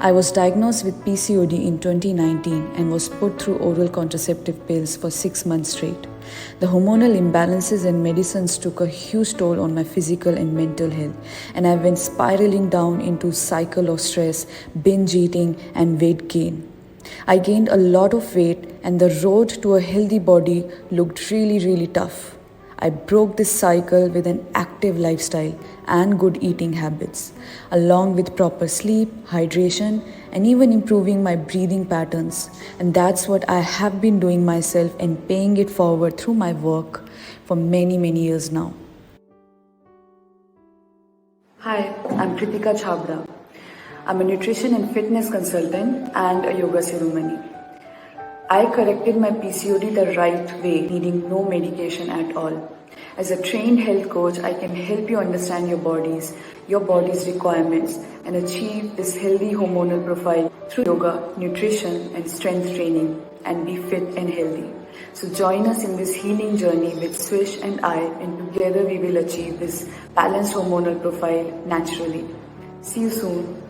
I was diagnosed with PCOD in 2019 and was put through oral contraceptive pills for 6 months straight. The hormonal imbalances and medicines took a huge toll on my physical and mental health, and I went spiraling down into a cycle of stress, binge eating, and weight gain. I gained a lot of weight, and the road to a healthy body looked really tough. I broke this cycle with an active lifestyle and good eating habits, along with proper sleep, hydration, and even improving my breathing patterns. And that's what I have been doing myself and paying it forward through my work for many years now. Hi, I'm Kritika. I'm a nutrition and fitness consultant and a yoga ceremony. I corrected my PCOD the right way, needing no medication at all. As a trained health coach, I can help you understand your body's requirements and achieve this healthy hormonal profile through yoga, nutrition, and strength training, and be fit and healthy. So join us in this healing journey with Swish and I, and together we will achieve this balanced hormonal profile naturally. See you soon.